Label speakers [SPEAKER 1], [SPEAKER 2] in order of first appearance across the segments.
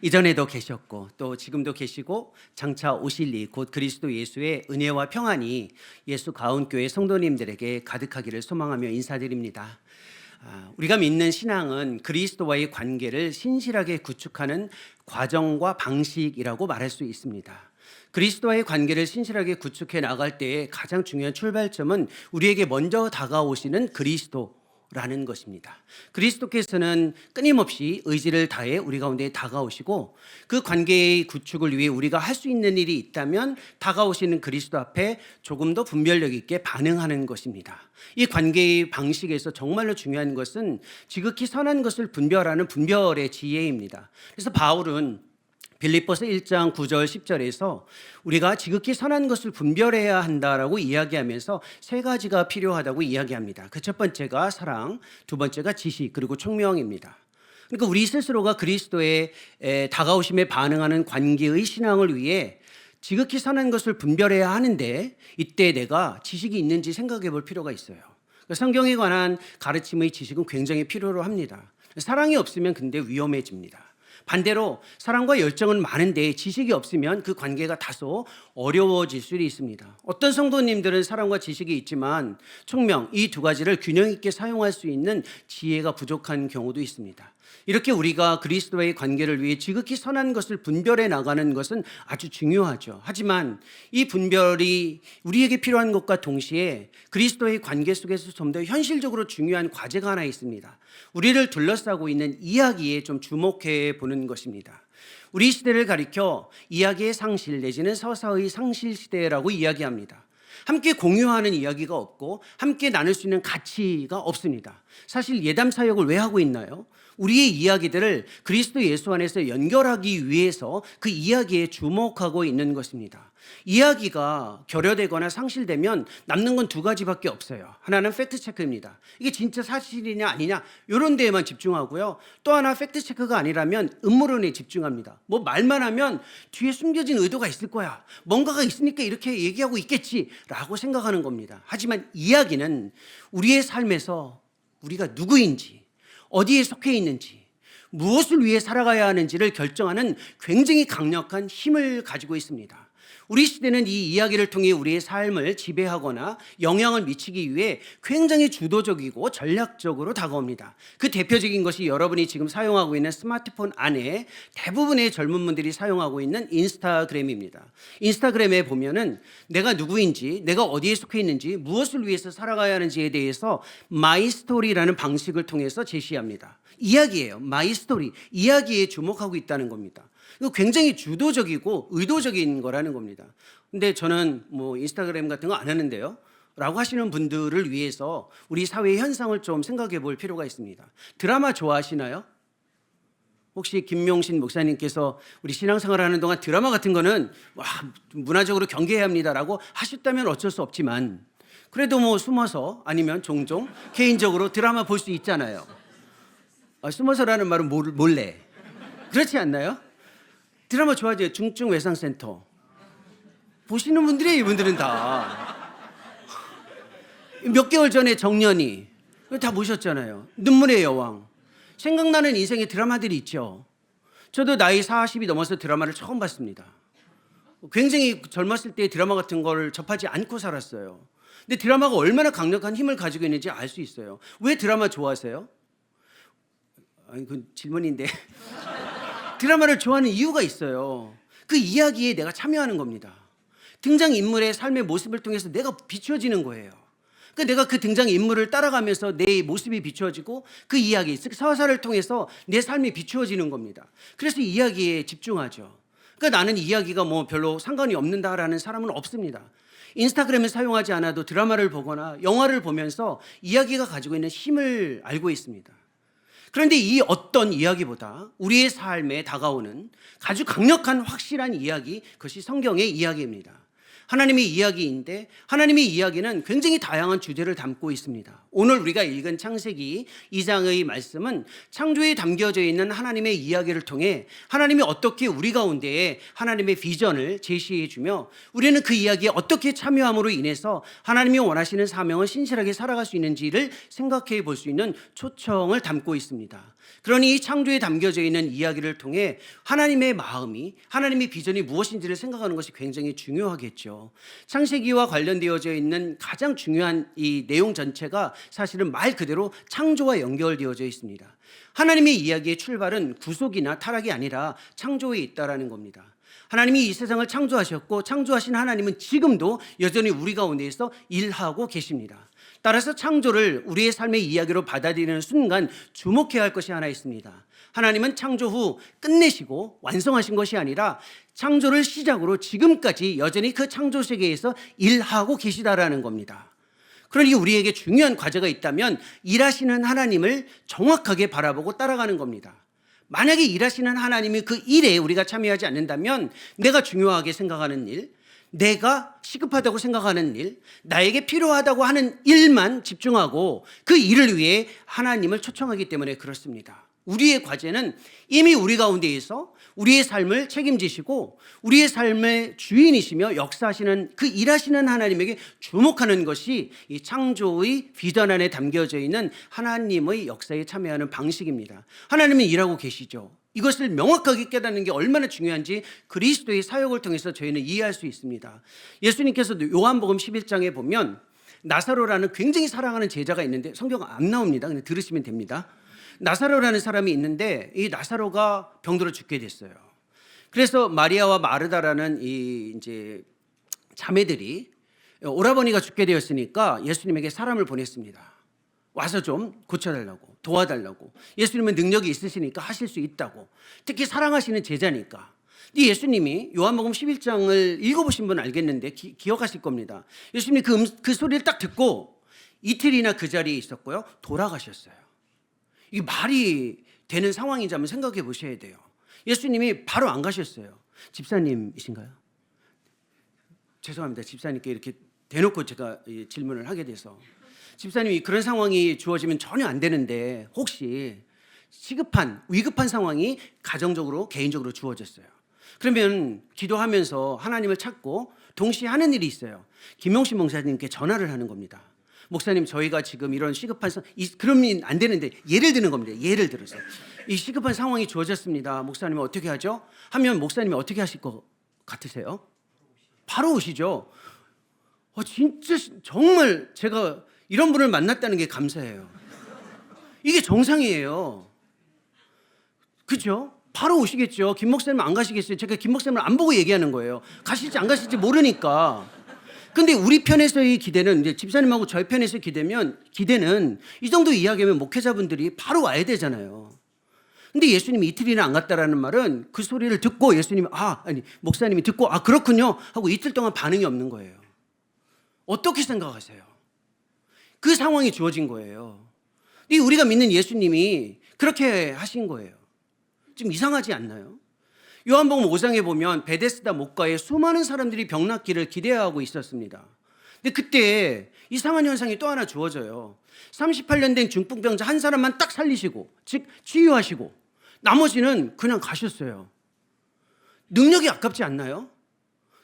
[SPEAKER 1] 이전에도 계셨고 또 지금도 계시고 장차 오실 이 곧 그리스도 예수의 은혜와 평안이 예수 가운교회 성도님들에게 가득하기를 소망하며 인사드립니다. 우리가 믿는 신앙은 그리스도와의 관계를 신실하게 구축하는 과정과 방식이라고 말할 수 있습니다. 그리스도와의 관계를 신실하게 구축해 나갈 때의 가장 중요한 출발점은 우리에게 먼저 다가오시는 그리스도라는 것입니다. 그리스도께서는 끊임없이 의지를 다해 우리 가운데 다가오시고 그 관계의 구축을 위해 우리가 할 수 있는 일이 있다면 다가오시는 그리스도 앞에 조금 더 분별력 있게 반응하는 것입니다. 이 관계의 방식에서 정말로 중요한 것은 지극히 선한 것을 분별하는 분별의 지혜입니다. 그래서 바울은 빌립보서 1장 9절 10절에서 우리가 지극히 선한 것을 분별해야 한다라고 이야기하면서 세 가지가 필요하다고 이야기합니다. 그 첫 번째가 사랑, 두 번째가 지식, 그리고 총명입니다. 그러니까 우리 스스로가 그리스도의 다가오심에 반응하는 관계의 신앙을 위해 지극히 선한 것을 분별해야 하는데 이때 내가 지식이 있는지 생각해 볼 필요가 있어요. 성경에 관한 가르침의 지식은 굉장히 필요로 합니다. 사랑이 없으면 근데 위험해집니다. 반대로 사랑과 열정은 많은데 지식이 없으면 그 관계가 다소 어려워질 수 있습니다. 어떤 성도님들은 사랑과 지식이 있지만 총명, 이 두 가지를 균형 있게 사용할 수 있는 지혜가 부족한 경우도 있습니다. 이렇게 우리가 그리스도와의 관계를 위해 지극히 선한 것을 분별해 나가는 것은 아주 중요하죠. 하지만 이 분별이 우리에게 필요한 것과 동시에 그리스도의 관계 속에서 좀 더 현실적으로 중요한 과제가 하나 있습니다. 우리를 둘러싸고 있는 이야기에 좀 주목해 보는 것입니다. 우리 시대를 가리켜 이야기의 상실 내지는 서사의 상실 시대라고 이야기합니다. 함께 공유하는 이야기가 없고 함께 나눌 수 있는 가치가 없습니다. 사실 예담 사역을 왜 하고 있나요? 우리의 이야기들을 그리스도 예수 안에서 연결하기 위해서 그 이야기에 주목하고 있는 것입니다. 이야기가 결여되거나 상실되면 남는 건 두 가지밖에 없어요. 하나는 팩트체크입니다. 이게 진짜 사실이냐 아니냐 이런 데에만 집중하고요. 또 하나 팩트체크가 아니라면 음모론에 집중합니다. 뭐 말만 하면 뒤에 숨겨진 의도가 있을 거야. 뭔가가 있으니까 이렇게 얘기하고 있겠지라고 생각하는 겁니다. 하지만 이야기는 우리의 삶에서 우리가 누구인지, 어디에 속해 있는지, 무엇을 위해 살아가야 하는지를 결정하는 굉장히 강력한 힘을 가지고 있습니다. 우리 시대는 이 이야기를 통해 우리의 삶을 지배하거나 영향을 미치기 위해 굉장히 주도적이고 전략적으로 다가옵니다. 그 대표적인 것이 여러분이 지금 사용하고 있는 스마트폰 안에 대부분의 젊은 분들이 사용하고 있는 인스타그램입니다. 인스타그램에 보면은 내가 누구인지, 내가 어디에 속해 있는지, 무엇을 위해서 살아가야 하는지에 대해서 마이 스토리라는 방식을 통해서 제시합니다. 이야기예요. 마이 스토리. 이야기에 주목하고 있다는 겁니다. 이거 굉장히 주도적이고 의도적인 거라는 겁니다. 근데 저는 뭐 인스타그램 같은 거 안 하는데요 라고 하시는 분들을 위해서 우리 사회의 현상을 좀 생각해 볼 필요가 있습니다. 드라마 좋아하시나요? 혹시 김명신 목사님께서 우리 신앙생활 하는 동안 드라마 같은 거는 문화적으로 경계해야 합니다라고 하셨다면 어쩔 수 없지만 그래도 뭐 숨어서 아니면 종종 개인적으로 드라마 볼 수 있잖아요. 숨어서라는 말은 몰래. 그렇지 않나요? 드라마 좋아하죠? 중증외상센터. 보시는 분들이 이분들은 다. 몇 개월 전에 정년이 다 보셨잖아요. 눈물의 여왕. 생각나는 인생의 드라마들이 있죠. 저도 나이 40이 넘어서 드라마를 처음 봤습니다. 굉장히 젊었을 때 드라마 같은 걸 접하지 않고 살았어요. 근데 드라마가 얼마나 강력한 힘을 가지고 있는지 알 수 있어요. 왜 드라마 좋아하세요? 아니, 그 질문인데. 드라마를 좋아하는 이유가 있어요. 그 이야기에 내가 참여하는 겁니다. 등장인물의 삶의 모습을 통해서 내가 비추어지는 거예요. 그러니까 내가 그 등장인물을 따라가면서 내 모습이 비추어지고 그 이야기, 즉 서사를 통해서 내 삶이 비추어지는 겁니다. 그래서 이야기에 집중하죠. 그러니까 나는 이야기가 뭐 별로 상관이 없는다라는 사람은 없습니다. 인스타그램을 사용하지 않아도 드라마를 보거나 영화를 보면서 이야기가 가지고 있는 힘을 알고 있습니다. 그런데 이 어떤 이야기보다 우리의 삶에 다가오는 아주 강력한 확실한 이야기, 그것이 성경의 이야기입니다. 하나님의 이야기인데 하나님의 이야기는 굉장히 다양한 주제를 담고 있습니다. 오늘 우리가 읽은 창세기 2장의 말씀은 창조에 담겨져 있는 하나님의 이야기를 통해 하나님이 어떻게 우리 가운데에 하나님의 비전을 제시해 주며 우리는 그 이야기에 어떻게 참여함으로 인해서 하나님이 원하시는 사명을 신실하게 살아갈 수 있는지를 생각해 볼 수 있는 초청을 담고 있습니다. 그러니 이 창조에 담겨져 있는 이야기를 통해 하나님의 마음이, 하나님의 비전이 무엇인지를 생각하는 것이 굉장히 중요하겠죠. 창세기와 관련되어져 있는 가장 중요한 이 내용 전체가 사실은 말 그대로 창조와 연결되어져 있습니다. 하나님의 이야기의 출발은 구속이나 타락이 아니라 창조에 있다라는 겁니다. 하나님이 이 세상을 창조하셨고 창조하신 하나님은 지금도 여전히 우리 가운데에서 일하고 계십니다. 따라서 창조를 우리의 삶의 이야기로 받아들이는 순간 주목해야 할 것이 하나 있습니다. 하나님은 창조 후 끝내시고 완성하신 것이 아니라 창조를 시작으로 지금까지 여전히 그 창조 세계에서 일하고 계시다라는 겁니다. 그러니 우리에게 중요한 과제가 있다면 일하시는 하나님을 정확하게 바라보고 따라가는 겁니다. 만약에 일하시는 하나님이 그 일에 우리가 참여하지 않는다면 내가 중요하게 생각하는 일, 내가 시급하다고 생각하는 일, 나에게 필요하다고 하는 일만 집중하고 그 일을 위해 하나님을 초청하기 때문에 그렇습니다. 우리의 과제는 이미 우리 가운데에서 우리의 삶을 책임지시고 우리의 삶의 주인이시며 역사하시는 그 일하시는 하나님에게 주목하는 것이 이 창조의 비전 안에 담겨져 있는 하나님의 역사에 참여하는 방식입니다. 하나님은 일하고 계시죠. 이것을 명확하게 깨닫는 게 얼마나 중요한지 그리스도의 사역을 통해서 저희는 이해할 수 있습니다. 예수님께서도 요한복음 11장에 보면 나사로라는 굉장히 사랑하는 제자가 있는데 성경 안 나옵니다. 그냥 들으시면 됩니다. 나사로라는 사람이 있는데 이 나사로가 병들어 죽게 됐어요. 그래서 마리아와 마르다라는 이 이제 자매들이 오라버니가 죽게 되었으니까 예수님에게 사람을 보냈습니다. 와서 좀 고쳐달라고, 도와달라고. 예수님은 능력이 있으시니까 하실 수 있다고. 특히 사랑하시는 제자니까. 이 예수님이 요한복음 11장을 읽어보신 분은 알겠는데 기억하실 겁니다. 예수님이 그 소리를 딱 듣고 이틀이나 그 자리에 있었고요. 돌아가셨어요. 이게 말이 되는 상황인지 한번 생각해 보셔야 돼요. 예수님이 바로 안 가셨어요. 집사님이신가요? 죄송합니다. 집사님께 이렇게 대놓고 제가 질문을 하게 돼서. 집사님이 그런 상황이 주어지면 전혀 안 되는데 혹시 시급한, 위급한 상황이 가정적으로, 개인적으로 주어졌어요. 그러면 기도하면서 하나님을 찾고 동시에 하는 일이 있어요. 김용신 목사님께 전화를 하는 겁니다. 목사님, 저희가 지금 이런 시급한 그러면 안 되는데 예를 드는 겁니다. 예를 들어서 이 시급한 상황이 주어졌습니다. 목사님은 어떻게 하죠? 하면 목사님이 어떻게 하실 것 같으세요? 바로 오시죠. 진짜 정말 제가 이런 분을 만났다는 게 감사해요. 이게 정상이에요. 그렇죠? 바로 오시겠죠. 김 목사님 안 가시겠어요? 제가 김 목사님을 안 보고 얘기하는 거예요. 가실지 안 가실지 모르니까. 근데 우리 편에서의 기대는 이제 집사님하고 저희 편에서의 기대는 이 정도 이야기하면 목회자분들이 바로 와야 되잖아요. 근데 예수님이 이틀이나 안 갔다라는 말은 그 소리를 듣고 목사님이 듣고 그렇군요 하고 이틀 동안 반응이 없는 거예요. 어떻게 생각하세요? 그 상황이 주어진 거예요. 우리가 믿는 예수님이 그렇게 하신 거예요. 좀 이상하지 않나요? 요한복음 5장에 보면 베데스다 목가에 수많은 사람들이 병 낫기를 기대하고 있었습니다. 근데 그때 이상한 현상이 또 하나 주어져요. 38년 된 중풍병자 한 사람만 딱 살리시고, 즉 치유하시고 나머지는 그냥 가셨어요. 능력이 아깝지 않나요?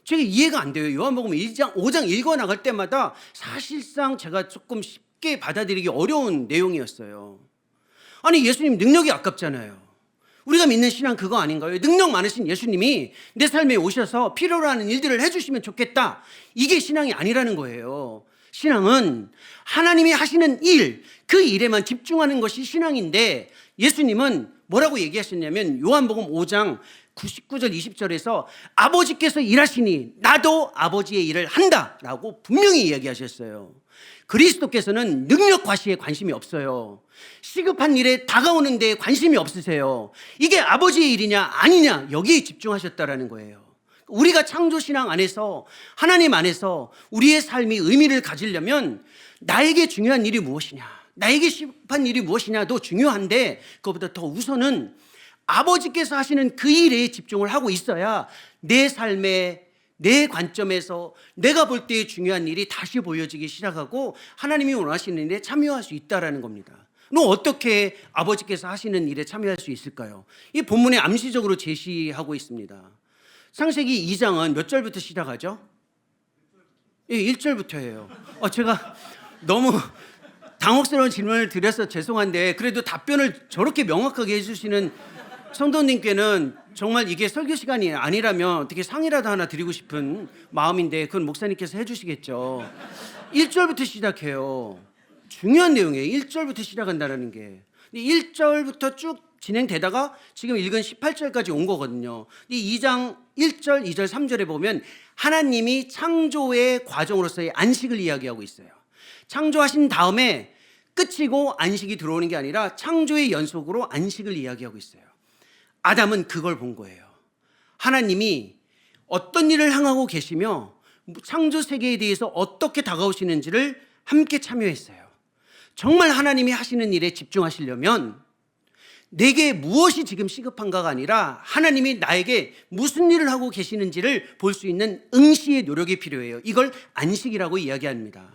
[SPEAKER 1] 제가 이해가 안 돼요. 요한복음 5장 읽어 나갈 때마다 사실상 제가 조금 쉽게 받아들이기 어려운 내용이었어요. 아니, 예수님 능력이 아깝잖아요. 우리가 믿는 신앙 그거 아닌가요? 능력 많으신 예수님이 내 삶에 오셔서 필요로 하는 일들을 해주시면 좋겠다. 이게 신앙이 아니라는 거예요. 신앙은 하나님이 하시는 일, 그 일에만 집중하는 것이 신앙인데 예수님은 뭐라고 얘기하셨냐면 요한복음 5장 19절 20절에서 아버지께서 일하시니 나도 아버지의 일을 한다라고 분명히 이야기하셨어요. 그리스도께서는 능력 과시에 관심이 없어요. 시급한 일에 다가오는 데에 관심이 없으세요. 이게 아버지의 일이냐 아니냐 여기에 집중하셨다라는 거예요. 우리가 창조신앙 안에서 하나님 안에서 우리의 삶이 의미를 가지려면 나에게 중요한 일이 무엇이냐, 나에게 시급한 일이 무엇이냐도 중요한데 그것보다 더 우선은 아버지께서 하시는 그 일에 집중을 하고 있어야 내 삶에 내 관점에서 내가 볼 때의 중요한 일이 다시 보여지기 시작하고 하나님이 원하시는 일에 참여할 수 있다는 겁니다. 그럼 어떻게 아버지께서 하시는 일에 참여할 수 있을까요? 이 본문에 암시적으로 제시하고 있습니다. 창세기 2장은 몇 절부터 시작하죠? 1절부터예요. 제가 너무 당혹스러운 질문을 드려서 죄송한데 그래도 답변을 저렇게 명확하게 해주시는 성도님께는 정말 이게 설교 시간이 아니라면 어떻게 상이라도 하나 드리고 싶은 마음인데 그건 목사님께서 해주시겠죠. 1절부터 시작해요. 중요한 내용이에요. 1절부터 시작한다는 게. 1절부터 쭉 진행되다가 지금 읽은 18절까지 온 거거든요. 이 2장 1절, 2절, 3절에 보면 하나님이 창조의 과정으로서의 안식을 이야기하고 있어요. 창조하신 다음에 끝이고 안식이 들어오는 게 아니라 창조의 연속으로 안식을 이야기하고 있어요. 아담은 그걸 본 거예요. 하나님이 어떤 일을 행하고 계시며 창조 세계에 대해서 어떻게 다가오시는지를 함께 참여했어요. 정말 하나님이 하시는 일에 집중하시려면 내게 무엇이 지금 시급한가가 아니라 하나님이 나에게 무슨 일을 하고 계시는지를 볼 수 있는 응시의 노력이 필요해요. 이걸 안식이라고 이야기합니다.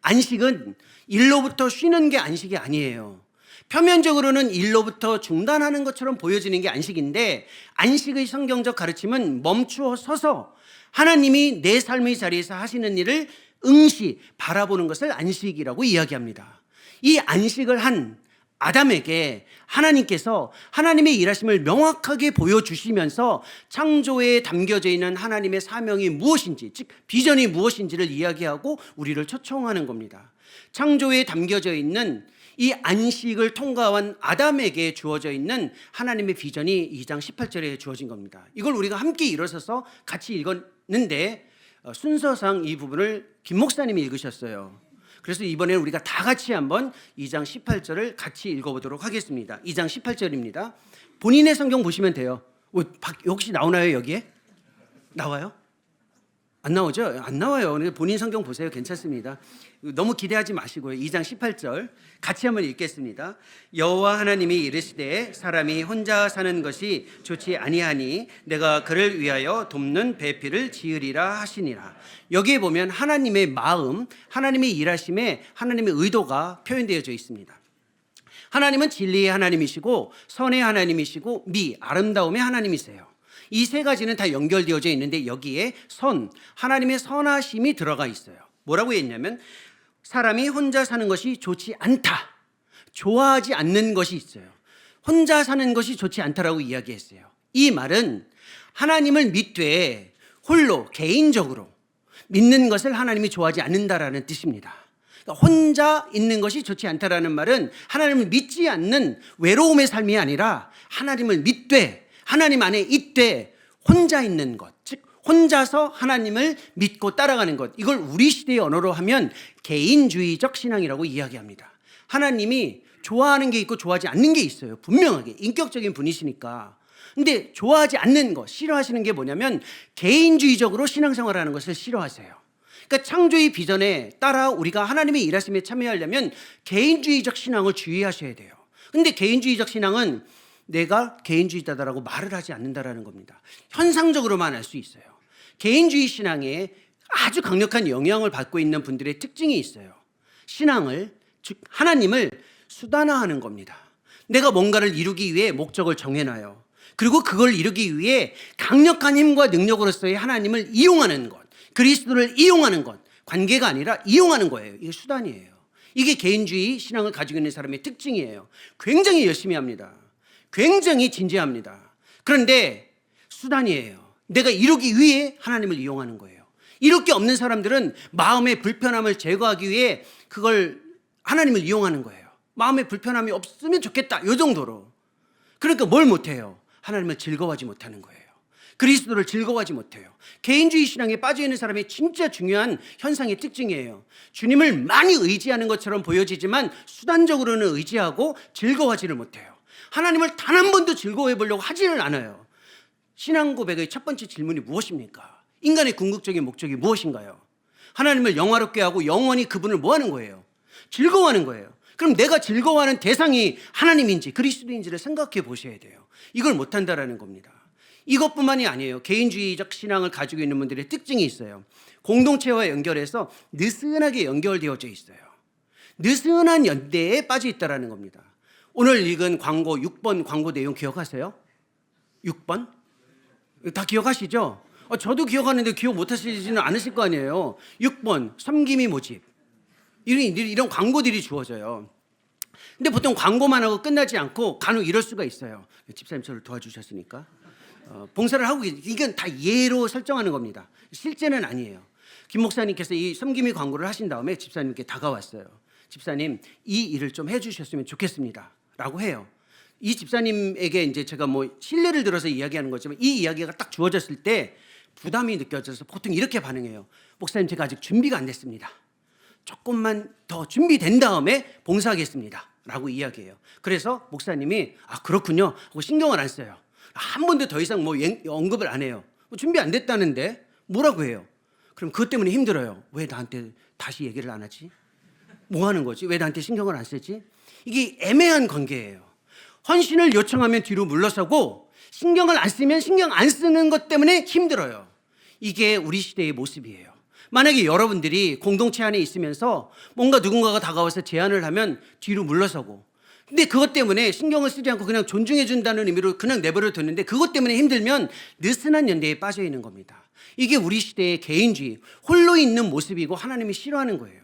[SPEAKER 1] 안식은 일로부터 쉬는 게 안식이 아니에요. 표면적으로는 일로부터 중단하는 것처럼 보여지는 게 안식인데 안식의 성경적 가르침은 멈추어 서서 하나님이 내 삶의 자리에서 하시는 일을 응시 바라보는 것을 안식이라고 이야기합니다. 이 안식을 한 아담에게 하나님께서 하나님의 일하심을 명확하게 보여주시면서 창조에 담겨져 있는 하나님의 사명이 무엇인지, 즉 비전이 무엇인지를 이야기하고 우리를 초청하는 겁니다. 창조에 담겨져 있는 이 안식을 통과한 아담에게 주어져 있는 하나님의 비전이 2장 18절에 주어진 겁니다. 이걸 우리가 함께 일어서서 같이 읽었는데 순서상 이 부분을 김 목사님이 읽으셨어요. 그래서 이번에는 우리가 다 같이 한번 2장 18절을 같이 읽어보도록 하겠습니다. 2장 18절입니다. 본인의 성경 보시면 돼요. 혹시 나오나요 여기에? 나와요? 안 나오죠? 안 나와요. 본인 성경 보세요. 괜찮습니다. 너무 기대하지 마시고요. 2장 18절 같이 한번 읽겠습니다. 여호와 하나님이 이르시되 사람이 혼자 사는 것이 좋지 아니하니 내가 그를 위하여 돕는 배필을 지으리라 하시니라. 여기에 보면 하나님의 마음, 하나님의 일하심에 하나님의 의도가 표현되어져 있습니다. 하나님은 진리의 하나님이시고 선의 하나님이시고 아름다움의 하나님이세요. 이 세 가지는 다 연결되어져 있는데 여기에 하나님의 선하심이 들어가 있어요. 뭐라고 했냐면 사람이 혼자 사는 것이 좋지 않다. 좋아하지 않는 것이 있어요. 혼자 사는 것이 좋지 않다라고 이야기했어요. 이 말은 하나님을 믿되 홀로 개인적으로 믿는 것을 하나님이 좋아하지 않는다라는 뜻입니다. 그러니까 혼자 있는 것이 좋지 않다라는 말은 하나님을 믿지 않는 외로움의 삶이 아니라 하나님을 믿되 하나님 안에 있되 혼자 있는 것, 즉 혼자서 하나님을 믿고 따라가는 것, 이걸 우리 시대의 언어로 하면 개인주의적 신앙이라고 이야기합니다. 하나님이 좋아하는 게 있고 좋아하지 않는 게 있어요. 분명하게 인격적인 분이시니까. 근데 좋아하지 않는 것, 싫어하시는 게 뭐냐면 개인주의적으로 신앙생활하는 것을 싫어하세요. 그러니까 창조의 비전에 따라 우리가 하나님의 일하심에 참여하려면 개인주의적 신앙을 주의하셔야 돼요. 근데 개인주의적 신앙은 내가 개인주의자다라고 말을 하지 않는다라는 겁니다. 현상적으로만 알 수 있어요. 개인주의 신앙에 아주 강력한 영향을 받고 있는 분들의 특징이 있어요. 신앙을, 즉 하나님을 수단화하는 겁니다. 내가 뭔가를 이루기 위해 목적을 정해놔요. 그리고 그걸 이루기 위해 강력한 힘과 능력으로서의 하나님을 이용하는 것, 그리스도를 이용하는 것, 관계가 아니라 이용하는 거예요. 이게 수단이에요. 이게 개인주의 신앙을 가지고 있는 사람의 특징이에요. 굉장히 열심히 합니다. 굉장히 진지합니다. 그런데 수단이에요. 내가 이루기 위해 하나님을 이용하는 거예요. 이룰 게 없는 사람들은 마음의 불편함을 제거하기 위해 그걸 하나님을 이용하는 거예요. 마음의 불편함이 없으면 좋겠다, 이 정도로. 그러니까 뭘 못해요? 하나님을 즐거워하지 못하는 거예요. 그리스도를 즐거워하지 못해요. 개인주의 신앙에 빠져있는 사람의 진짜 중요한 현상의 특징이에요. 주님을 많이 의지하는 것처럼 보여지지만 수단적으로는 의지하고 즐거워하지를 못해요. 하나님을 단 한 번도 즐거워해 보려고 하지를 않아요. 신앙 고백의 첫 번째 질문이 무엇입니까? 인간의 궁극적인 목적이 무엇인가요? 하나님을 영화롭게 하고 영원히 그분을 뭐 하는 거예요? 즐거워하는 거예요. 그럼 내가 즐거워하는 대상이 하나님인지 그리스도인지를 생각해 보셔야 돼요. 이걸 못한다라는 겁니다. 이것뿐만이 아니에요. 개인주의적 신앙을 가지고 있는 분들의 특징이 있어요. 공동체와 연결해서 느슨하게 연결되어져 있어요. 느슨한 연대에 빠져 있다라는 겁니다. 오늘 읽은 광고 6번 광고 내용 기억하세요? 6번? 다 기억하시죠? 저도 기억하는데 기억 못하시지는 않으실 거 아니에요. 6번 섬김이 모집. 이런 광고들이 주어져요. 근데 보통 광고만 하고 끝나지 않고 간혹 이럴 수가 있어요. 집사님 저를 도와주셨으니까 봉사를 하고 이건 다 예로 설정하는 겁니다. 실제는 아니에요. 김 목사님께서 이 섬김이 광고를 하신 다음에 집사님께 다가왔어요. 집사님, 이 일을 좀 해주셨으면 좋겠습니다 라고 해요. 이 집사님에게 이제 제가 뭐 신뢰를 들어서 이야기하는 거지만 이 이야기가 딱 주어졌을 때 부담이 느껴져서 보통 이렇게 반응해요. 목사님, 제가 아직 준비가 안 됐습니다. 조금만 더 준비된 다음에 봉사하겠습니다 라고 이야기해요. 그래서 목사님이 그렇군요 하고 신경을 안 써요. 한 번도 더 이상 뭐 언급을 안 해요. 준비 안 됐다는데 뭐라고 해요. 그럼 그것 때문에 힘들어요. 왜 나한테 다시 얘기를 안 하지? 뭐 하는 거지? 왜 나한테 신경을 안 쓰지? 이게 애매한 관계예요. 헌신을 요청하면 뒤로 물러서고 신경을 안 쓰면 신경 안 쓰는 것 때문에 힘들어요. 이게 우리 시대의 모습이에요. 만약에 여러분들이 공동체 안에 있으면서 뭔가 누군가가 다가와서 제안을 하면 뒤로 물러서고, 근데 그것 때문에 신경을 쓰지 않고 그냥 존중해 준다는 의미로 그냥 내버려 뒀는데 그것 때문에 힘들면 느슨한 연대에 빠져 있는 겁니다. 이게 우리 시대의 개인주의, 홀로 있는 모습이고 하나님이 싫어하는 거예요.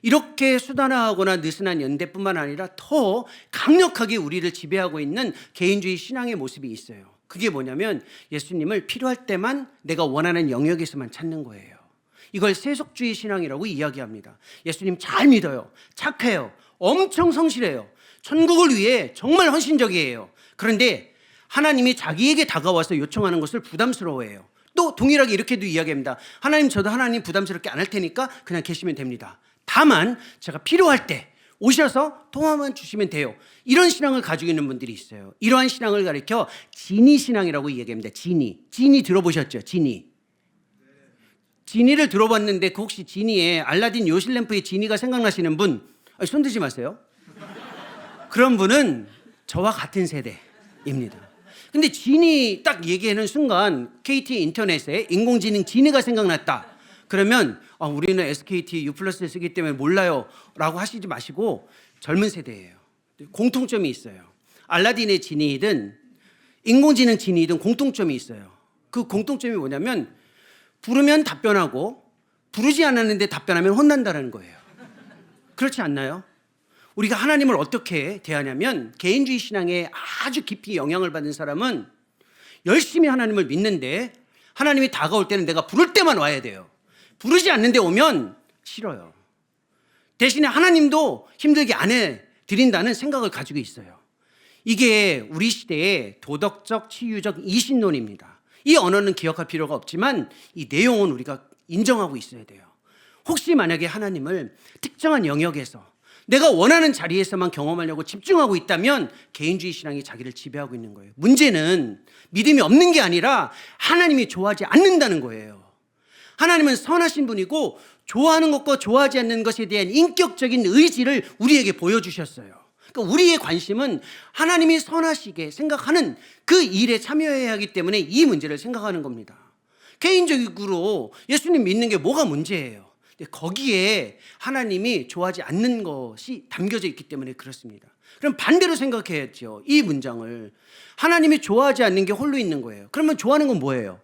[SPEAKER 1] 이렇게 수단화하거나 느슨한 연대뿐만 아니라 더 강력하게 우리를 지배하고 있는 개인주의 신앙의 모습이 있어요. 그게 뭐냐면 예수님을 필요할 때만 내가 원하는 영역에서만 찾는 거예요. 이걸 세속주의 신앙이라고 이야기합니다. 예수님 잘 믿어요. 착해요. 엄청 성실해요. 천국을 위해 정말 헌신적이에요. 그런데 하나님이 자기에게 다가와서 요청하는 것을 부담스러워해요. 또 동일하게 이렇게도 이야기합니다. 하나님, 저도 하나님 부담스럽게 안 할 테니까 그냥 계시면 됩니다. 다만 제가 필요할 때 오셔서 통화만 주시면 돼요. 이런 신앙을 가지고 있는 분들이 있어요. 이러한 신앙을 가리켜 지니 신앙이라고 이야기합니다. 지니 들어보셨죠? 지니를 들어봤는데 그 혹시 지니에 알라딘 요실램프의 지니가 생각나시는 분? 손 드지 마세요. 그런 분은 저와 같은 세대입니다. 근데 지니 딱 얘기하는 순간 KT 인터넷에 인공지능 지니가 생각났다. 그러면 우리는 SKT U+를 쓰기 때문에 몰라요 라고 하시지 마시고 젊은 세대예요. 공통점이 있어요. 알라딘의 지니든 인공지능 지니든 공통점이 있어요. 그 공통점이 뭐냐면 부르면 답변하고 부르지 않았는데 답변하면 혼난다는 거예요. 그렇지 않나요? 우리가 하나님을 어떻게 대하냐면 개인주의 신앙에 아주 깊이 영향을 받은 사람은 열심히 하나님을 믿는데 하나님이 다가올 때는 내가 부를 때만 와야 돼요. 부르지 않는데 오면 싫어요. 대신에 하나님도 힘들게 안 해드린다는 생각을 가지고 있어요. 이게 우리 시대의 도덕적 치유적 이신론입니다. 이 언어는 기억할 필요가 없지만 이 내용은 우리가 인정하고 있어야 돼요. 혹시 만약에 하나님을 특정한 영역에서 내가 원하는 자리에서만 경험하려고 집중하고 있다면 개인주의 신앙이 자기를 지배하고 있는 거예요. 문제는 믿음이 없는 게 아니라 하나님이 좋아하지 않는다는 거예요. 하나님은 선하신 분이고 좋아하는 것과 좋아하지 않는 것에 대한 인격적인 의지를 우리에게 보여주셨어요. 그러니까 우리의 관심은 하나님이 선하시게 생각하는 그 일에 참여해야 하기 때문에 이 문제를 생각하는 겁니다. 개인적으로 예수님 믿는 게 뭐가 문제예요? 거기에 하나님이 좋아하지 않는 것이 담겨져 있기 때문에 그렇습니다. 그럼 반대로 생각해야죠. 이 문장을 하나님이 좋아하지 않는 게 홀로 있는 거예요. 그러면 좋아하는 건 뭐예요?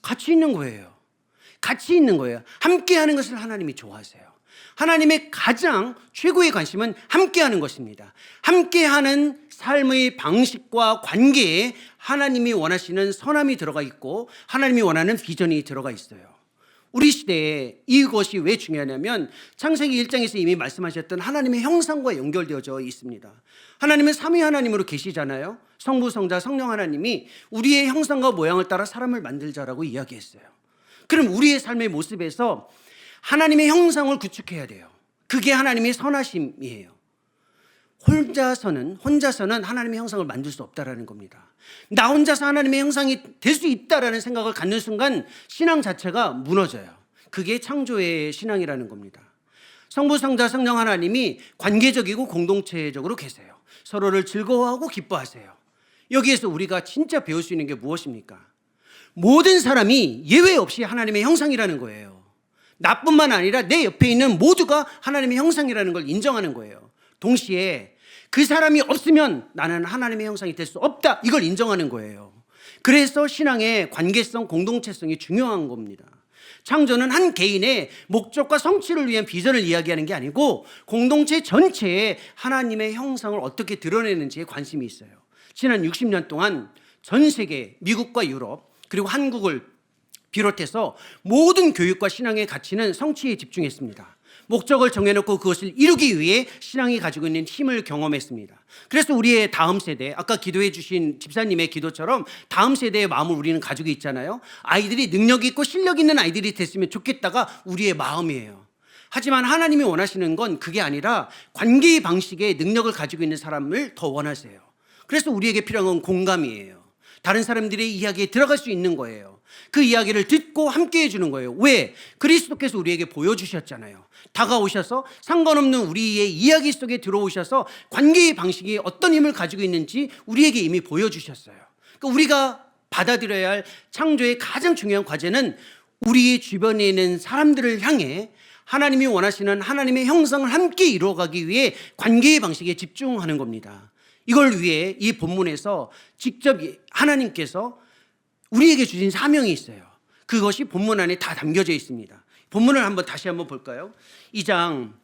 [SPEAKER 1] 같이 있는 거예요. 같이 있는 거예요. 함께 하는 것을 하나님이 좋아하세요. 하나님의 가장 최고의 관심은 함께 하는 것입니다. 함께 하는 삶의 방식과 관계에 하나님이 원하시는 선함이 들어가 있고 하나님이 원하는 비전이 들어가 있어요. 우리 시대에 이것이 왜 중요하냐면 창세기 1장에서 이미 말씀하셨던 하나님의 형상과 연결되어져 있습니다. 하나님은 삼위 하나님으로 계시잖아요. 성부, 성자, 성령 하나님이 우리의 형상과 모양을 따라 사람을 만들자라고 이야기했어요. 그럼 우리의 삶의 모습에서 하나님의 형상을 구축해야 돼요. 그게 하나님의 선하심이에요. 혼자서는 하나님의 형상을 만들 수 없다라는 겁니다. 나 혼자서 하나님의 형상이 될 수 있다라는 생각을 갖는 순간 신앙 자체가 무너져요. 그게 창조의 신앙이라는 겁니다. 성부, 성자, 성령 하나님이 관계적이고 공동체적으로 계세요. 서로를 즐거워하고 기뻐하세요. 여기에서 우리가 진짜 배울 수 있는 게 무엇입니까? 모든 사람이 예외 없이 하나님의 형상이라는 거예요. 나뿐만 아니라 내 옆에 있는 모두가 하나님의 형상이라는 걸 인정하는 거예요. 동시에 그 사람이 없으면 나는 하나님의 형상이 될 수 없다, 이걸 인정하는 거예요. 그래서 신앙의 관계성, 공동체성이 중요한 겁니다. 창조는 한 개인의 목적과 성취를 위한 비전을 이야기하는 게 아니고 공동체 전체에 하나님의 형상을 어떻게 드러내는지에 관심이 있어요. 지난 60년 동안 전 세계, 미국과 유럽 그리고 한국을 비롯해서 모든 교육과 신앙의 가치는 성취에 집중했습니다. 목적을 정해놓고 그것을 이루기 위해 신앙이 가지고 있는 힘을 경험했습니다. 그래서 우리의 다음 세대, 아까 기도해 주신 집사님의 기도처럼 다음 세대의 마음을 우리는 가지고 있잖아요. 아이들이 능력 있고 실력 있는 아이들이 됐으면 좋겠다가 우리의 마음이에요. 하지만 하나님이 원하시는 건 그게 아니라 관계 방식의 능력을 가지고 있는 사람을 더 원하세요. 그래서 우리에게 필요한 건 공감이에요. 다른 사람들의 이야기에 들어갈 수 있는 거예요. 그 이야기를 듣고 함께 해주는 거예요. 왜? 그리스도께서 우리에게 보여주셨잖아요. 다가오셔서 상관없는 우리의 이야기 속에 들어오셔서 관계의 방식이 어떤 힘을 가지고 있는지 우리에게 이미 보여주셨어요. 그러니까 우리가 받아들여야 할 창조의 가장 중요한 과제는 우리의 주변에 있는 사람들을 향해 하나님이 원하시는 하나님의 형상을 함께 이루어가기 위해 관계의 방식에 집중하는 겁니다. 이걸 위해 이 본문에서 직접 하나님께서 우리에게 주신 사명이 있어요. 그것이 본문 안에 다 담겨져 있습니다. 본문을 다시 한번 볼까요? 2장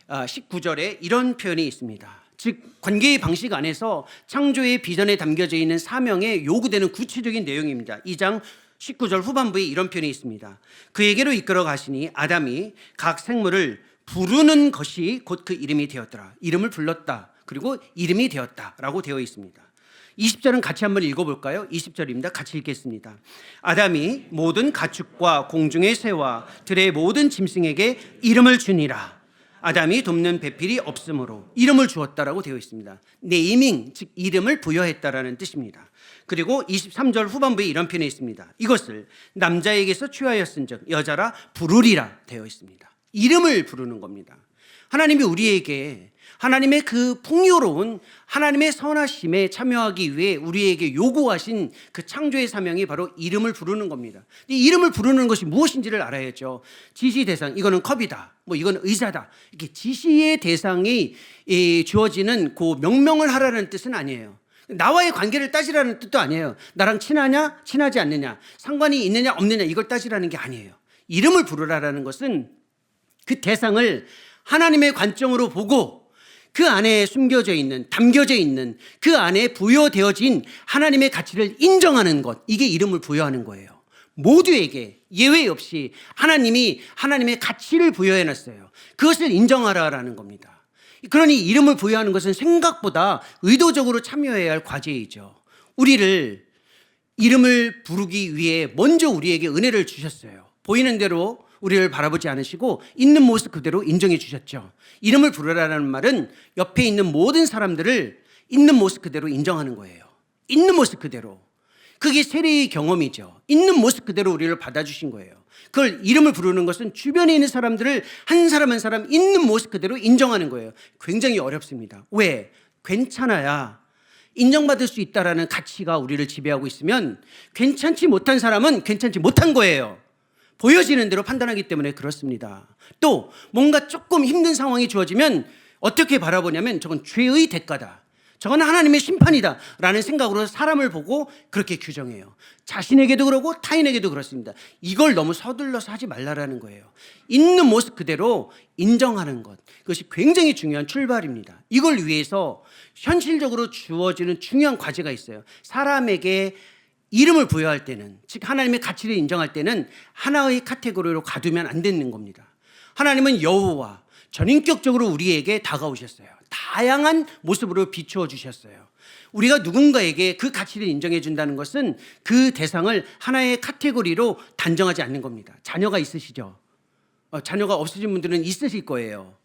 [SPEAKER 1] 19절에 이런 표현이 있습니다. 즉 관계의 방식 안에서 창조의 비전에 담겨져 있는 사명에 요구되는 구체적인 내용입니다. 2장 19절 후반부에 이런 표현이 있습니다. 그에게로 이끌어 가시니 아담이 각 생물을 부르는 것이 곧 그 이름이 되었더라. 이름을 불렀다. 그리고 이름이 되었다라고 되어 있습니다. 20절은 같이 한번 읽어볼까요? 20절입니다. 같이 읽겠습니다. 아담이 모든 가축과 공중의 새와 들의 모든 짐승에게 이름을 주니라. 아담이 돕는 배필이 없으므로 이름을 주었다라고 되어 있습니다. 네이밍, 즉 이름을 부여했다라는 뜻입니다. 그리고 23절 후반부에 이런 표현이 있습니다. 이것을 남자에게서 취하였은즉 여자라 부르리라 되어 있습니다. 이름을 부르는 겁니다. 하나님이 우리에게 하나님의 그 풍요로운 하나님의 선하심에 참여하기 위해 우리에게 요구하신 그 창조의 사명이 바로 이름을 부르는 겁니다. 이 이름을 부르는 것이 무엇인지를 알아야죠. 지시 대상, 이거는 컵이다, 이거는 의자다, 이렇게 지시의 대상이 주어지는 그 명명을 하라는 뜻은 아니에요. 나와의 관계를 따지라는 뜻도 아니에요. 나랑 친하냐 친하지 않느냐, 상관이 있느냐 없느냐, 이걸 따지라는 게 아니에요. 이름을 부르라라는 것은 그 대상을 하나님의 관점으로 보고 그 안에 숨겨져 있는, 담겨져 있는, 그 안에 부여되어진 하나님의 가치를 인정하는 것, 이게 이름을 부여하는 거예요. 모두에게 예외 없이 하나님이 하나님의 가치를 부여해놨어요. 그것을 인정하라라는 겁니다. 그러니 이름을 부여하는 것은 생각보다 의도적으로 참여해야 할 과제이죠. 우리를 이름을 부르기 위해 먼저 우리에게 은혜를 주셨어요. 보이는 대로 우리를 바라보지 않으시고 있는 모습 그대로 인정해 주셨죠. 이름을 부르라는 말은 옆에 있는 모든 사람들을 있는 모습 그대로 인정하는 거예요. 있는 모습 그대로. 그게 세례의 경험이죠. 있는 모습 그대로 우리를 받아주신 거예요. 그걸 이름을 부르는 것은 주변에 있는 사람들을 한 사람 한 사람 있는 모습 그대로 인정하는 거예요. 굉장히 어렵습니다. 왜? 괜찮아야 인정받을 수 있다라는 가치가 우리를 지배하고 있으면 괜찮지 못한 사람은 괜찮지 못한 거예요. 보여지는 대로 판단하기 때문에 그렇습니다. 또 뭔가 조금 힘든 상황이 주어지면 어떻게 바라보냐면 저건 죄의 대가다, 저건 하나님의 심판이다 라는 생각으로 사람을 보고 그렇게 규정해요. 자신에게도 그러고 타인에게도 그렇습니다. 이걸 너무 서둘러서 하지 말라라는 거예요. 있는 모습 그대로 인정하는 것, 그것이 굉장히 중요한 출발입니다. 이걸 위해서 현실적으로 주어지는 중요한 과제가 있어요. 사람에게 이름을 부여할 때는, 즉 하나님의 가치를 인정할 때는 하나의 카테고리로 가두면 안 되는 겁니다. 하나님은 여호와, 전인격적으로 우리에게 다가오셨어요. 다양한 모습으로 비추어 주셨어요. 우리가 누군가에게 그 가치를 인정해 준다는 것은 그 대상을 하나의 카테고리로 단정하지 않는 겁니다. 자녀가 있으시죠? 자녀가 없으신 분들은 있으실 거예요.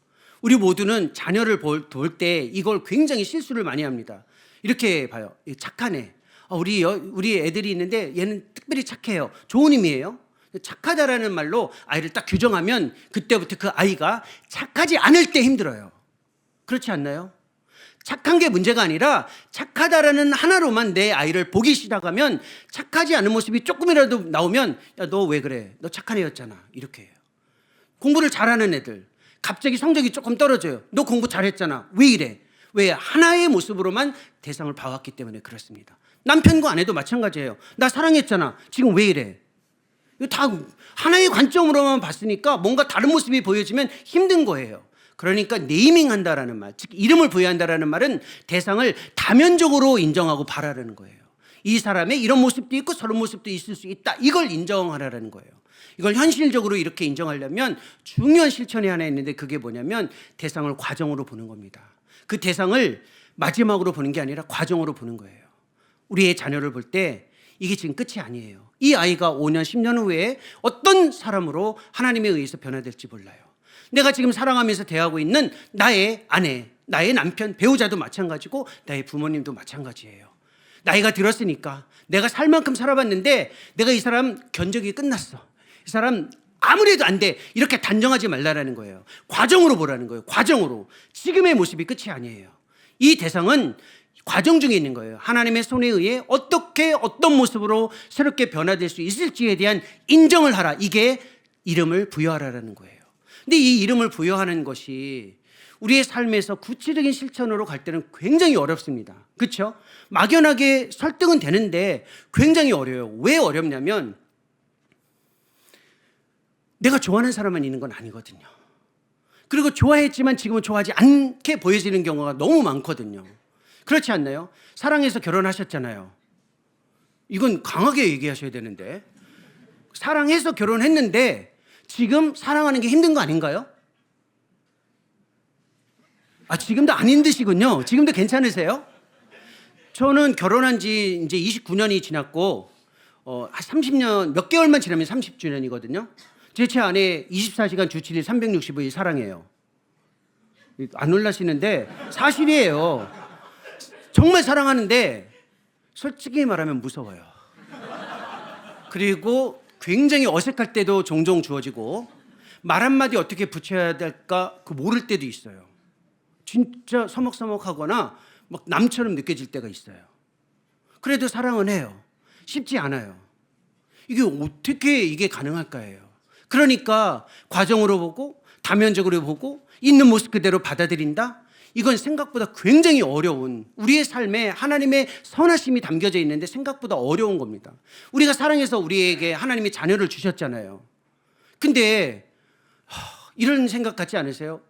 [SPEAKER 1] 우리 모두는 자녀를 볼 때 이걸 굉장히 실수를 많이 합니다. 이렇게 봐요. 착하네. 우리 애들이 있는데 얘는 특별히 착해요. 좋은 의미예요. 착하다라는 말로 아이를 딱 규정하면 그때부터 그 아이가 착하지 않을 때 힘들어요. 그렇지 않나요? 착한 게 문제가 아니라 착하다라는 하나로만 내 아이를 보기 시작하면 착하지 않은 모습이 조금이라도 나오면 야, 너 왜 그래? 너 착한 애였잖아. 이렇게 해요. 공부를 잘하는 애들 갑자기 성적이 조금 떨어져요. 너 공부 잘했잖아. 왜 이래? 왜? 하나의 모습으로만 대상을 봐왔기 때문에 그렇습니다. 남편과 아내도 마찬가지예요. 나 사랑했잖아. 지금 왜 이래? 이거 다 하나의 관점으로만 봤으니까 뭔가 다른 모습이 보여지면 힘든 거예요. 그러니까 네이밍한다라는 말, 즉 이름을 부여한다라는 말은 대상을 다면적으로 인정하고 바라라는 거예요. 이 사람의 이런 모습도 있고 저런 모습도 있을 수 있다. 이걸 인정하라는 거예요. 이걸 현실적으로 이렇게 인정하려면 중요한 실천이 하나 있는데 그게 뭐냐면 대상을 과정으로 보는 겁니다. 그 대상을 마지막으로 보는 게 아니라 과정으로 보는 거예요. 우리의 자녀를 볼 때 이게 지금 끝이 아니에요. 이 아이가 5년, 10년 후에 어떤 사람으로 하나님에 의해서 변화될지 몰라요. 내가 지금 사랑하면서 대하고 있는 나의 아내, 나의 남편, 배우자도 마찬가지고 나의 부모님도 마찬가지예요. 나이가 들었으니까 내가 살 만큼 살아봤는데 내가 이 사람 견적이 끝났어. 이 사람 아무래도 안 돼. 이렇게 단정하지 말라라는 거예요. 과정으로 보라는 거예요. 과정으로. 지금의 모습이 끝이 아니에요. 이 대상은 과정 중에 있는 거예요. 하나님의 손에 의해 어떻게 어떤 모습으로 새롭게 변화될 수 있을지에 대한 인정을 하라. 이게 이름을 부여하라는 거예요. 근데 이 이름을 부여하는 것이 우리의 삶에서 구체적인 실천으로 갈 때는 굉장히 어렵습니다. 그렇죠? 막연하게 설득은 되는데 굉장히 어려워요. 왜 어렵냐면 내가 좋아하는 사람만 있는 건 아니거든요. 그리고 좋아했지만 지금은 좋아하지 않게 보여지는 경우가 너무 많거든요. 그렇지 않나요? 사랑해서 결혼하셨잖아요. 이건 강하게 얘기하셔야 되는데 사랑해서 결혼했는데 지금 사랑하는 게 힘든 거 아닌가요? 지금도 안 힘드시군요. 지금도 괜찮으세요? 저는 결혼한 지 이제 29년이 지났고 한 30년 몇 개월만 지나면 30주년이거든요. 제 아내 24시간 주 7일 365일 사랑해요. 안 놀라시는데 사실이에요. 정말 사랑하는데 솔직히 말하면 무서워요. 그리고 굉장히 어색할 때도 종종 주어지고 말 한마디 어떻게 붙여야 될까 모를 때도 있어요. 진짜 서먹서먹하거나 막 남처럼 느껴질 때가 있어요. 그래도 사랑은 해요. 쉽지 않아요. 이게 어떻게 이게 가능할까요? 그러니까 과정으로 보고 다면적으로 보고 있는 모습 그대로 받아들인다? 이건 생각보다 굉장히 어려운 우리의 삶에 하나님의 선하심이 담겨져 있는데 생각보다 어려운 겁니다. 우리가 사랑해서 우리에게 하나님이 자녀를 주셨잖아요. 근데 이런 생각 같지 않으세요?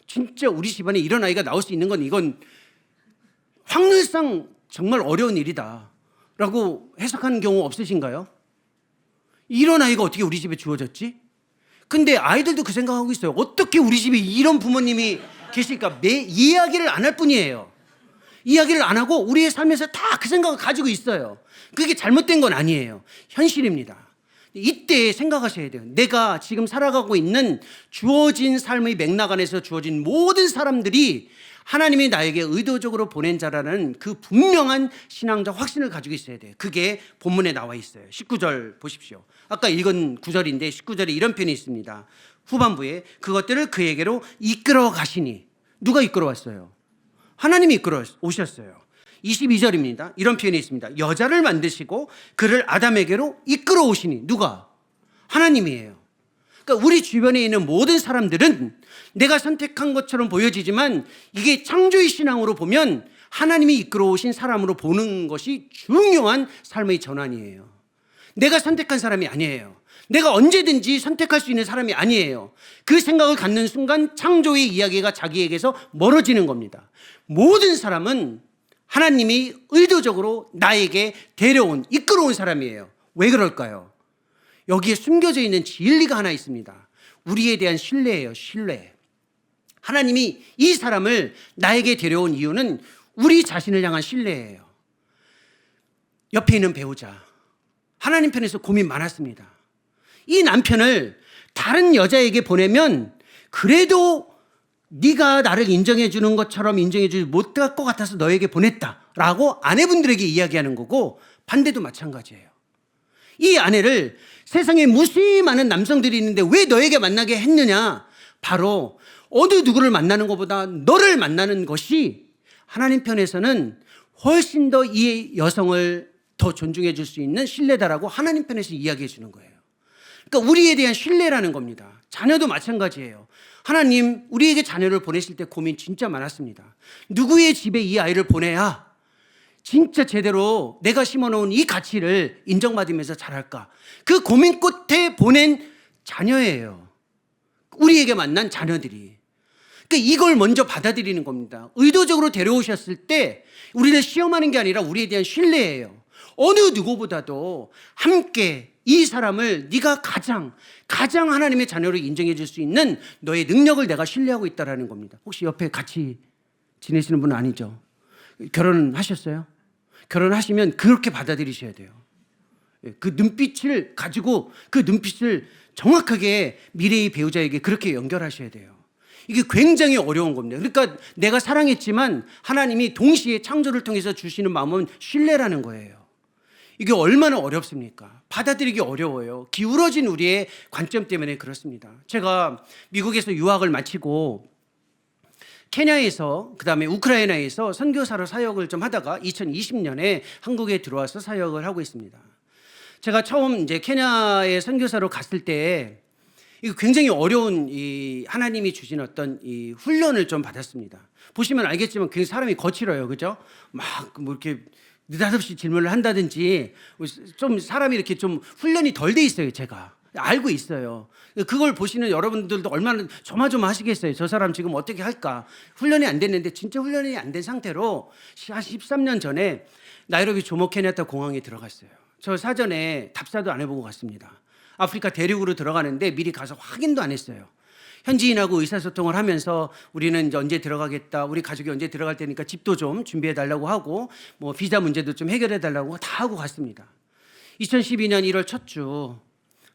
[SPEAKER 1] 진짜 우리 집안에 이런 아이가 나올 수 있는 건 이건 확률상 정말 어려운 일이다 라고 해석하는 경우 없으신가요? 이런 아이가 어떻게 우리 집에 주어졌지? 근데 아이들도 그 생각하고 있어요. 어떻게 우리 집에 이런 부모님이 계실까? 이야기를 안 할 뿐이에요. 이야기를 안 하고 우리의 삶에서 다 그 생각을 가지고 있어요. 그게 잘못된 건 아니에요. 현실입니다. 이때 생각하셔야 돼요. 내가 지금 살아가고 있는 주어진 삶의 맥락 안에서 주어진 모든 사람들이 하나님이 나에게 의도적으로 보낸 자라는 그 분명한 신앙적 확신을 가지고 있어야 돼요. 그게 본문에 나와 있어요. 19절 보십시오. 아까 읽은 9절인데 19절에 이런 표현이 있습니다. 후반부에 그것들을 그에게로 이끌어 가시니. 누가 이끌어 왔어요? 하나님이 이끌어 오셨어요. 22절입니다. 이런 표현이 있습니다. 여자를 만드시고 그를 아담에게로 이끌어 오시니. 누가? 하나님이에요. 그러니까 우리 주변에 있는 모든 사람들은 내가 선택한 것처럼 보여지지만 이게 창조의 신앙으로 보면 하나님이 이끌어 오신 사람으로 보는 것이 중요한 삶의 전환이에요. 내가 선택한 사람이 아니에요. 내가 언제든지 선택할 수 있는 사람이 아니에요. 그 생각을 갖는 순간 창조의 이야기가 자기에게서 멀어지는 겁니다. 모든 사람은 하나님이 의도적으로 나에게 데려온, 이끌어온 사람이에요. 왜 그럴까요? 여기에 숨겨져 있는 진리가 하나 있습니다. 우리에 대한 신뢰예요. 신뢰. 하나님이 이 사람을 나에게 데려온 이유는 우리 자신을 향한 신뢰예요. 옆에 있는 배우자, 하나님 편에서 고민 많았습니다. 이 남편을 다른 여자에게 보내면 그래도 네가 나를 인정해 주는 것처럼 인정해 주지 못할 것 같아서 너에게 보냈다라고 아내분들에게 이야기하는 거고, 반대도 마찬가지예요. 이 아내를 세상에 무수히 많은 남성들이 있는데 왜 너에게 만나게 했느냐? 바로 어느 누구를 만나는 것보다 너를 만나는 것이 하나님 편에서는 훨씬 더 이 여성을 더 존중해 줄 수 있는 신뢰다라고 하나님 편에서 이야기해 주는 거예요. 그러니까 우리에 대한 신뢰라는 겁니다. 자녀도 마찬가지예요. 하나님 우리에게 자녀를 보내실 때 고민 진짜 많았습니다. 누구의 집에 이 아이를 보내야 진짜 제대로 내가 심어놓은 이 가치를 인정받으면서 자랄까? 그 고민 끝에 보낸 자녀예요. 우리에게 만난 자녀들이. 그러니까 이걸 먼저 받아들이는 겁니다. 의도적으로 데려오셨을 때 우리를 시험하는 게 아니라 우리에 대한 신뢰예요. 어느 누구보다도 함께 이 사람을 네가 가장 하나님의 자녀로 인정해 줄 수 있는 너의 능력을 내가 신뢰하고 있다는 겁니다. 혹시 옆에 같이 지내시는 분 아니죠? 결혼하셨어요? 결혼하시면 그렇게 받아들이셔야 돼요. 그 눈빛을 가지고 그 눈빛을 정확하게 미래의 배우자에게 그렇게 연결하셔야 돼요. 이게 굉장히 어려운 겁니다. 그러니까 내가 사랑했지만 하나님이 동시에 창조를 통해서 주시는 마음은 신뢰라는 거예요. 이게 얼마나 어렵습니까? 받아들이기 어려워요. 기울어진 우리의 관점 때문에 그렇습니다. 제가 미국에서 유학을 마치고 케냐에서 그다음에 우크라이나에서 선교사로 사역을 좀 하다가 2020년에 한국에 들어와서 사역을 하고 있습니다. 제가 처음 이제 케냐에 선교사로 갔을 때 이거 굉장히 어려운 이 하나님이 주신 어떤 이 훈련을 좀 받았습니다. 보시면 알겠지만 굉장히 사람이 거칠어요, 그죠? 막 뭐 이렇게 느닷없이 질문을 한다든지 좀 사람이 이렇게 좀 훈련이 덜 돼 있어요. 제가 알고 있어요. 그걸 보시는 여러분들도 얼마나 조마조마하시겠어요. 저 사람 지금 어떻게 할까? 훈련이 안 됐는데 진짜 훈련이 안 된 상태로 한 13년 전에 나이로비 조모 케냐타 공항에 들어갔어요. 저 사전에 답사도 안 해보고 갔습니다. 아프리카 대륙으로 들어가는데 미리 가서 확인도 안 했어요. 현지인하고 의사소통을 하면서 우리는 이제 언제 들어가겠다, 우리 가족이 언제 들어갈 테니까 집도 좀 준비해 달라고 하고 뭐 비자 문제도 좀 해결해 달라고 다 하고 갔습니다. 2012년 1월 첫 주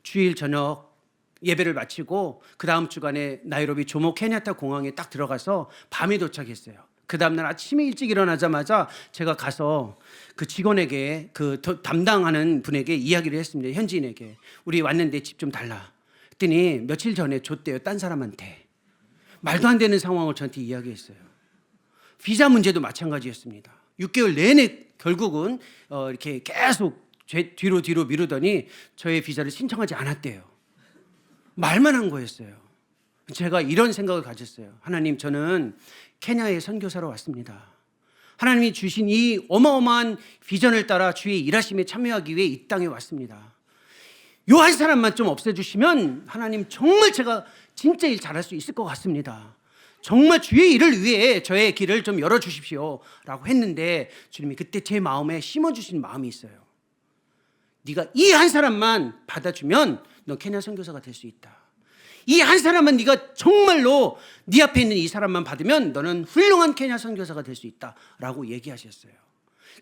[SPEAKER 1] 주일 저녁 예배를 마치고 그 다음 주간에 나이로비 조모 케냐타 공항에 딱 들어가서 밤에 도착했어요. 그 다음날 아침에 일찍 일어나자마자 제가 가서 그 직원에게 그 담당하는 분에게 이야기를 했습니다. 현지인에게 우리 왔는데 집 좀 달라. 그랬더니 며칠 전에 줬대요. 딴 사람한테. 말도 안 되는 상황을 저한테 이야기했어요. 비자 문제도 마찬가지였습니다. 6개월 내내 결국은 이렇게 계속 뒤로 미루더니 저의 비자를 신청하지 않았대요. 말만 한 거였어요. 제가 이런 생각을 가졌어요. 하나님, 저는 케냐의 선교사로 왔습니다. 하나님이 주신 이 어마어마한 비전을 따라 주의 일하심에 참여하기 위해 이 땅에 왔습니다. 요 한 사람만 좀 없애주시면 하나님 정말 제가 진짜 일 잘할 수 있을 것 같습니다. 정말 주의 일을 위해 저의 길을 좀 열어주십시오 라고 했는데 주님이 그때 제 마음에 심어주신 마음이 있어요. 네가 이 한 사람만 받아주면 너 케냐 선교사가 될 수 있다. 이 한 사람만 네가 정말로 네 앞에 있는 이 사람만 받으면 너는 훌륭한 케냐 선교사가 될 수 있다라고 얘기하셨어요.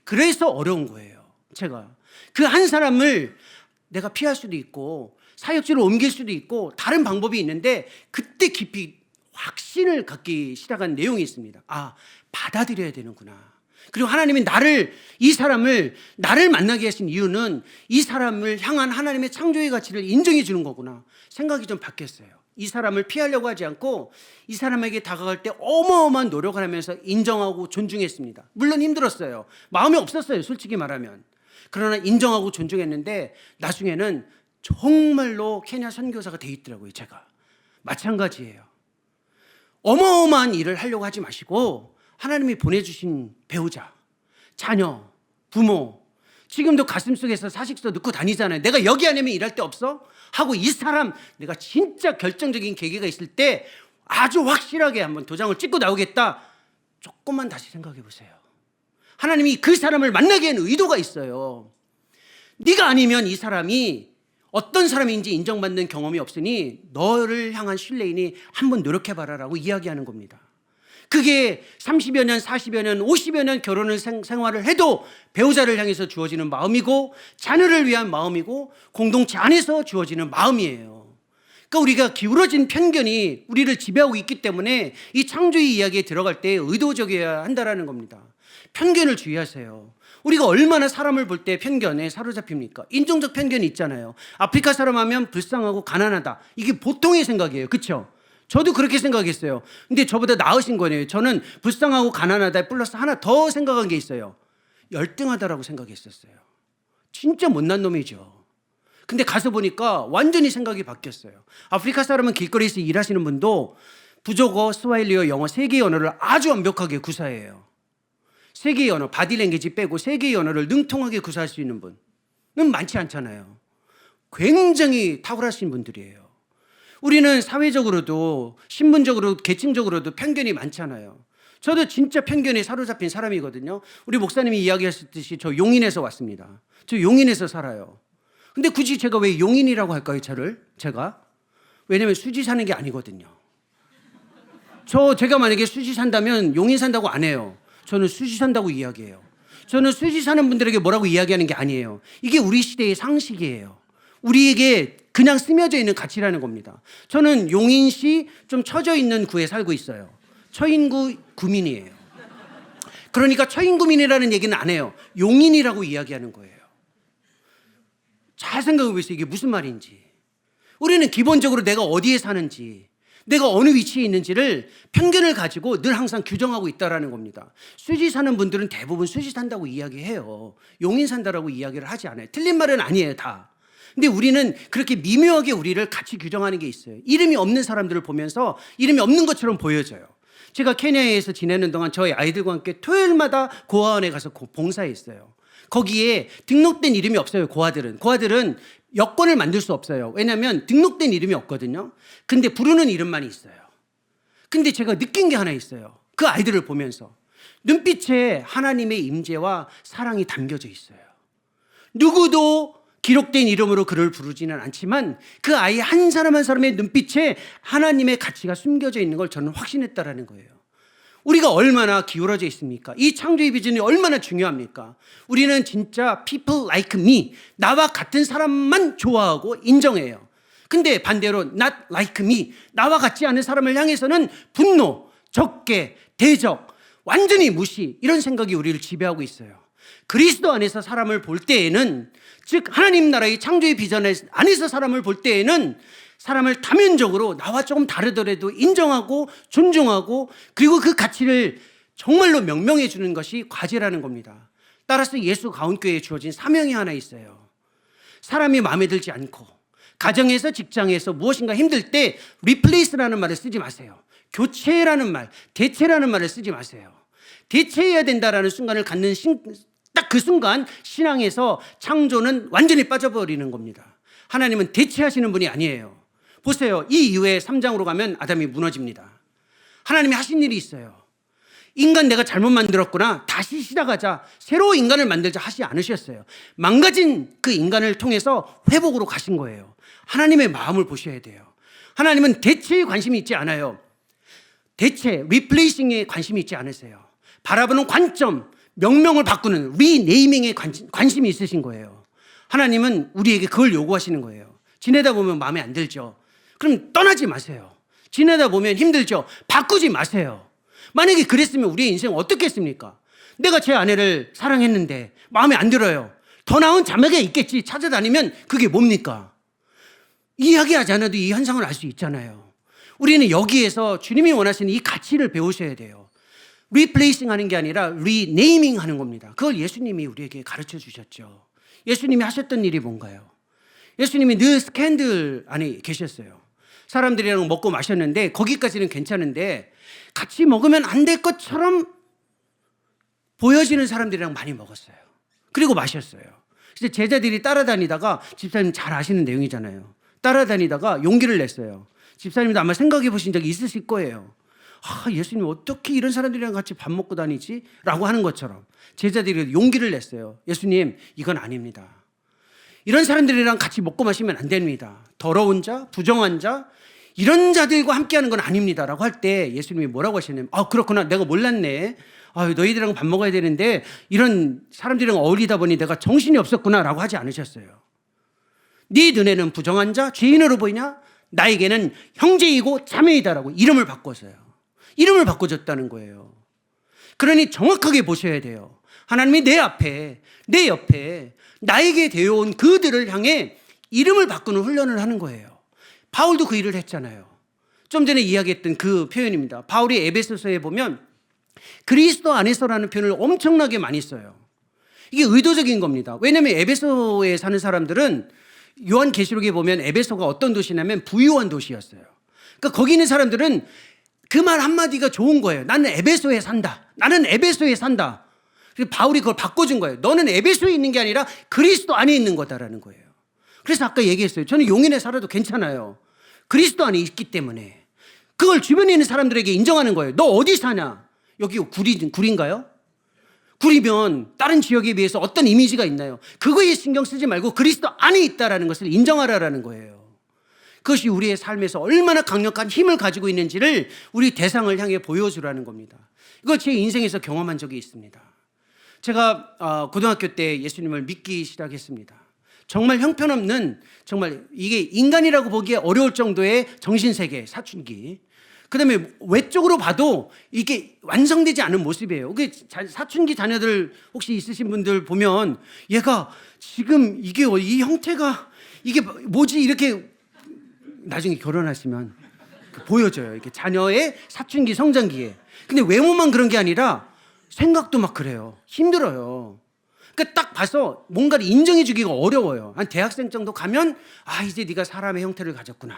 [SPEAKER 1] 그래서 어려운 거예요. 제가 그 한 사람을 내가 피할 수도 있고 사역지로 옮길 수도 있고 다른 방법이 있는데 그때 깊이 확신을 갖기 시작한 내용이 있습니다. 아, 받아들여야 되는구나. 그리고 하나님이 이 사람을 나를 만나게 하신 이유는 이 사람을 향한 하나님의 창조의 가치를 인정해 주는 거구나. 생각이 좀 바뀌었어요. 이 사람을 피하려고 하지 않고 이 사람에게 다가갈 때 어마어마한 노력을 하면서 인정하고 존중했습니다. 물론 힘들었어요. 마음이 없었어요, 솔직히 말하면. 그러나 인정하고 존중했는데 나중에는 정말로 케냐 선교사가 돼 있더라고요. 제가 마찬가지예요. 어마어마한 일을 하려고 하지 마시고 하나님이 보내주신 배우자, 자녀, 부모, 지금도 가슴속에서 사직서 넣고 다니잖아요. 내가 여기 아니면 일할 데 없어? 하고 이 사람 내가 진짜 결정적인 계기가 있을 때 아주 확실하게 한번 도장을 찍고 나오겠다. 조금만 다시 생각해 보세요. 하나님이 그 사람을 만나게 하는 의도가 있어요. 네가 아니면 이 사람이 어떤 사람인지 인정받는 경험이 없으니 너를 향한 신뢰인이 한번 노력해봐라라고 이야기하는 겁니다. 그게 30여 년, 40여 년, 50여 년 결혼을 생활을 해도 배우자를 향해서 주어지는 마음이고 자녀를 위한 마음이고 공동체 안에서 주어지는 마음이에요. 그러니까 우리가 기울어진 편견이 우리를 지배하고 있기 때문에 이 창조의 이야기에 들어갈 때 의도적이어야 한다는 겁니다. 편견을 주의하세요. 우리가 얼마나 사람을 볼 때 편견에 사로잡힙니까? 인종적 편견이 있잖아요. 아프리카 사람 하면 불쌍하고 가난하다. 이게 보통의 생각이에요. 그렇죠? 저도 그렇게 생각했어요. 근데 저보다 나으신 거네요. 저는 불쌍하고 가난하다 플러스 하나 더 생각한 게 있어요. 열등하다라고 생각했었어요. 진짜 못난 놈이죠. 근데 가서 보니까 완전히 생각이 바뀌었어요. 아프리카 사람은 길거리에서 일하시는 분도 부족어, 스와힐리어, 영어 3개의 언어를 아주 완벽하게 구사해요. 세 개의 언어, 바디랭귀지 빼고 세 개의 언어를 능통하게 구사할 수 있는 분은 많지 않잖아요. 굉장히 탁월하신 분들이에요. 우리는 사회적으로도 신분적으로도 계층적으로도 편견이 많잖아요. 저도 진짜 편견에 사로잡힌 사람이거든요. 우리 목사님이 이야기하셨듯이 저 용인에서 왔습니다. 저 용인에서 살아요. 근데 굳이 제가 왜 용인이라고 할까요? 제가? 왜냐면 수지 사는 게 아니거든요. 제가 만약에 수지 산다면 용인 산다고 안 해요. 저는 수지 산다고 이야기해요. 저는 수지 사는 분들에게 뭐라고 이야기하는 게 아니에요. 이게 우리 시대의 상식이에요. 우리에게 그냥 스며져 있는 가치라는 겁니다. 저는 용인시 좀 처져 있는 구에 살고 있어요. 처인구 구민이에요. 그러니까 처인구민이라는 얘기는 안 해요. 용인이라고 이야기하는 거예요. 잘 생각해 보세요. 이게 무슨 말인지. 우리는 기본적으로 내가 어디에 사는지, 내가 어느 위치에 있는지를 편견을 가지고 늘 항상 규정하고 있다는 겁니다. 수지 사는 분들은 대부분 수지 산다고 이야기해요. 용인 산다라고 이야기를 하지 않아요. 틀린 말은 아니에요, 다. 근데 우리는 그렇게 미묘하게 우리를 같이 규정하는 게 있어요. 이름이 없는 사람들을 보면서 이름이 없는 것처럼 보여져요. 제가 케냐에서 지내는 동안 저희 아이들과 함께 토요일마다 고아원에 가서 봉사했어요. 거기에 등록된 이름이 없어요. 고아들은 여권을 만들 수 없어요. 왜냐하면 등록된 이름이 없거든요. 근데 부르는 이름만 있어요. 근데 제가 느낀 게 하나 있어요. 그 아이들을 보면서 눈빛에 하나님의 임재와 사랑이 담겨져 있어요. 누구도 기록된 이름으로 그를 부르지는 않지만 그 아이 한 사람 한 사람의 눈빛에 하나님의 가치가 숨겨져 있는 걸 저는 확신했다라는 거예요. 우리가 얼마나 기울어져 있습니까? 이 창조의 비전이 얼마나 중요합니까? 우리는 진짜 people like me, 나와 같은 사람만 좋아하고 인정해요. 근데 반대로 not like me, 나와 같지 않은 사람을 향해서는 분노, 적개, 대적, 완전히 무시, 이런 생각이 우리를 지배하고 있어요. 그리스도 안에서 사람을 볼 때에는, 즉 하나님 나라의 창조의 비전 안에서 사람을 볼 때에는 사람을 다면적으로 나와 조금 다르더라도 인정하고 존중하고 그리고 그 가치를 정말로 명명해 주는 것이 과제라는 겁니다. 따라서 예수 가운교회에 주어진 사명이 하나 있어요. 사람이 마음에 들지 않고 가정에서 직장에서 무엇인가 힘들 때 replace라는 말을 쓰지 마세요. 교체라는 말, 대체라는 말을 쓰지 마세요. 대체해야 된다라는 순간을 갖는 딱 그 순간 신앙에서 창조는 완전히 빠져버리는 겁니다. 하나님은 대체하시는 분이 아니에요. 보세요. 이 이후에 3장으로 가면 아담이 무너집니다. 하나님이 하신 일이 있어요. 인간 내가 잘못 만들었구나. 다시 시작하자. 새로 인간을 만들자 하지 않으셨어요. 망가진 그 인간을 통해서 회복으로 가신 거예요. 하나님의 마음을 보셔야 돼요. 하나님은 대체에 관심이 있지 않아요. 대체, 리플레이싱에 관심이 있지 않으세요. 바라보는 관점, 명명을 바꾸는 리네이밍에 관심이 있으신 거예요. 하나님은 우리에게 그걸 요구하시는 거예요. 지내다 보면 마음에 안 들죠. 그럼 떠나지 마세요. 지내다 보면 힘들죠. 바꾸지 마세요. 만약에 그랬으면 우리의 인생 어떻게 했습니까? 내가 제 아내를 사랑했는데 마음에 안 들어요. 더 나은 자매가 있겠지 찾아다니면 그게 뭡니까? 이야기하지 않아도 이 현상을 알 수 있잖아요. 우리는 여기에서 주님이 원하시는 이 가치를 배우셔야 돼요. 리플레이싱 하는 게 아니라 리네이밍 하는 겁니다. 그걸 예수님이 우리에게 가르쳐 주셨죠. 예수님이 하셨던 일이 뭔가요? 예수님이 늘 스캔들 안에 계셨어요. 사람들이랑 먹고 마셨는데 거기까지는 괜찮은데 같이 먹으면 안 될 것처럼 보여지는 사람들이랑 많이 먹었어요. 그리고 마셨어요. 그래서 제자들이 따라다니다가, 집사님 잘 아시는 내용이잖아요. 따라다니다가 용기를 냈어요. 집사님도 아마 생각해 보신 적이 있으실 거예요. 예수님 어떻게 이런 사람들이랑 같이 밥 먹고 다니지? 라고 하는 것처럼 제자들이 용기를 냈어요. 예수님, 이건 아닙니다. 이런 사람들이랑 같이 먹고 마시면 안 됩니다. 더러운 자, 부정한 자, 이런 자들과 함께하는 건 아닙니다. 라고 할 때 예수님이 뭐라고 하시냐면, 그렇구나, 내가 몰랐네. 너희들이랑 밥 먹어야 되는데 이런 사람들이랑 어울리다 보니 내가 정신이 없었구나 라고 하지 않으셨어요. 네 눈에는 부정한 자, 죄인으로 보이냐? 나에게는 형제이고 자매이다라고 이름을 바꿨어요. 이름을 바꿔줬다는 거예요. 그러니 정확하게 보셔야 돼요. 하나님이 내 앞에, 내 옆에 나에게 되어온 그들을 향해 이름을 바꾸는 훈련을 하는 거예요. 바울도 그 일을 했잖아요. 좀 전에 이야기했던 그 표현입니다. 바울이 에베소서에 보면 그리스도 안에서라는 표현을 엄청나게 많이 써요. 이게 의도적인 겁니다. 왜냐하면 에베소에 사는 사람들은 요한계시록에 보면 에베소가 어떤 도시냐면 부유한 도시였어요. 그러니까 거기 있는 사람들은 그 말 한마디가 좋은 거예요. 나는 에베소에 산다. 나는 에베소에 산다. 그래서 바울이 그걸 바꿔준 거예요. 너는 에베소에 있는 게 아니라 그리스도 안에 있는 거다라는 거예요. 그래서 아까 얘기했어요. 저는 용인에 살아도 괜찮아요. 그리스도 안에 있기 때문에. 그걸 주변에 있는 사람들에게 인정하는 거예요. 너 어디 사냐? 여기 구리인가요? 구리면 다른 지역에 비해서 어떤 이미지가 있나요? 그거에 신경 쓰지 말고 그리스도 안에 있다라는 것을 인정하라라는 거예요. 그것이 우리의 삶에서 얼마나 강력한 힘을 가지고 있는지를 우리 대상을 향해 보여주라는 겁니다. 이거 제 인생에서 경험한 적이 있습니다. 제가 고등학교 때 예수님을 믿기 시작했습니다. 정말 형편없는, 정말 이게 인간이라고 보기에 어려울 정도의 정신세계, 사춘기. 그 다음에 외적으로 봐도 이게 완성되지 않은 모습이에요. 사춘기 자녀들 혹시 있으신 분들 보면 얘가 지금 이게 이 형태가 이게 뭐지 이렇게 나중에 결혼하시면 보여져요. 이게 자녀의 사춘기 성장기에. 근데 외모만 그런 게 아니라 생각도 막 그래요. 힘들어요. 그러니까 딱 봐서 뭔가를 인정해 주기가 어려워요. 한 대학생 정도 가면 이제 네가 사람의 형태를 가졌구나.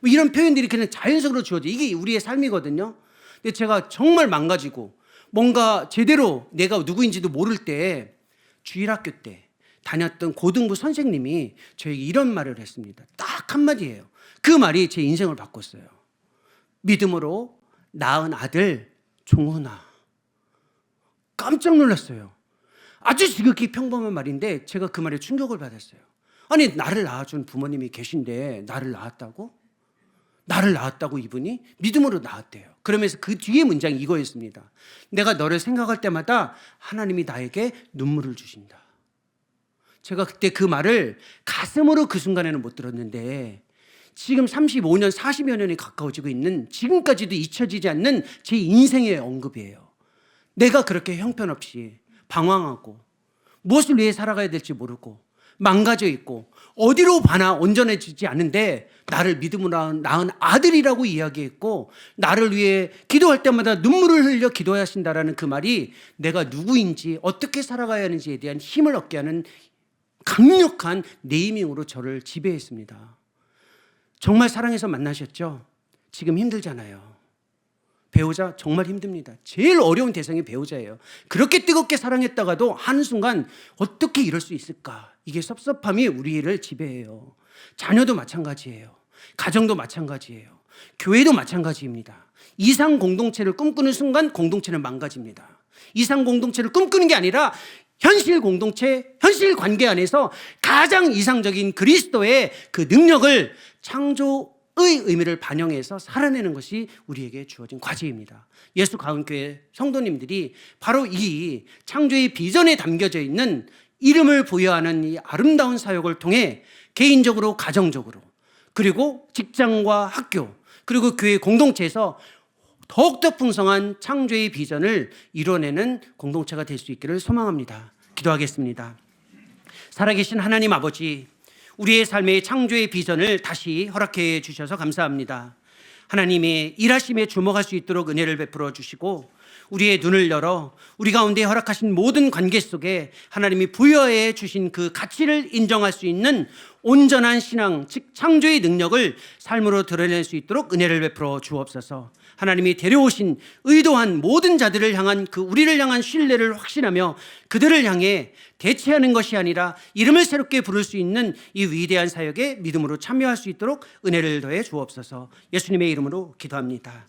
[SPEAKER 1] 뭐 이런 표현들이 그냥 자연적으로 주어져. 이게 우리의 삶이거든요. 근데 제가 정말 망가지고 뭔가 제대로 내가 누구인지도 모를 때 주일학교 때 다녔던 고등부 선생님이 저에게 이런 말을 했습니다. 딱 한마디예요. 그 말이 제 인생을 바꿨어요. 믿음으로 낳은 아들 종훈아. 깜짝 놀랐어요. 아주 지극히 평범한 말인데 제가 그 말에 충격을 받았어요. 아니 나를 낳아준 부모님이 계신데 나를 낳았다고? 나를 낳았다고 이분이? 믿음으로 낳았대요. 그러면서 그 뒤에 문장이 이거였습니다. 내가 너를 생각할 때마다 하나님이 나에게 눈물을 주신다. 제가 그때 그 말을 가슴으로 그 순간에는 못 들었는데 지금 35년, 40여 년이 가까워지고 있는 지금까지도 잊혀지지 않는 제 인생의 언급이에요. 내가 그렇게 형편없이 방황하고 무엇을 위해 살아가야 될지 모르고 망가져 있고 어디로 가나 온전해지지 않은데 나를 믿음으로 낳은 아들이라고 이야기했고 나를 위해 기도할 때마다 눈물을 흘려 기도하신다라는 그 말이 내가 누구인지 어떻게 살아가야 하는지에 대한 힘을 얻게 하는 강력한 네이밍으로 저를 지배했습니다. 정말 사랑해서 만나셨죠? 지금 힘들잖아요. 배우자 정말 힘듭니다. 제일 어려운 대상이 배우자예요. 그렇게 뜨겁게 사랑했다가도 한순간 어떻게 이럴 수 있을까? 이게 섭섭함이 우리를 지배해요. 자녀도 마찬가지예요. 가정도 마찬가지예요. 교회도 마찬가지입니다. 이상 공동체를 꿈꾸는 순간 공동체는 망가집니다. 이상 공동체를 꿈꾸는 게 아니라 현실 공동체, 현실 관계 안에서 가장 이상적인 그리스도의 그 능력을 창조의 의미를 반영해서 살아내는 것이 우리에게 주어진 과제입니다. 예수 가운교회 성도님들이 바로 이 창조의 비전에 담겨져 있는 이름을 부여하는 이 아름다운 사역을 통해 개인적으로, 가정적으로, 그리고 직장과 학교, 그리고 교회 공동체에서 더욱더 풍성한 창조의 비전을 이뤄내는 공동체가 될 수 있기를 소망합니다. 기도하겠습니다. 살아계신 하나님 아버지, 우리의 삶의 창조의 비전을 다시 허락해 주셔서 감사합니다. 하나님의 일하심에 주목할 수 있도록 은혜를 베풀어 주시고 우리의 눈을 열어 우리 가운데 허락하신 모든 관계 속에 하나님이 부여해 주신 그 가치를 인정할 수 있는 온전한 신앙, 즉 창조의 능력을 삶으로 드러낼 수 있도록 은혜를 베풀어 주옵소서. 하나님이 데려오신 의도한 모든 자들을 향한 그 우리를 향한 신뢰를 확신하며 그들을 향해 대체하는 것이 아니라 이름을 새롭게 부를 수 있는 이 위대한 사역에 믿음으로 참여할 수 있도록 은혜를 더해 주옵소서. 예수님의 이름으로 기도합니다.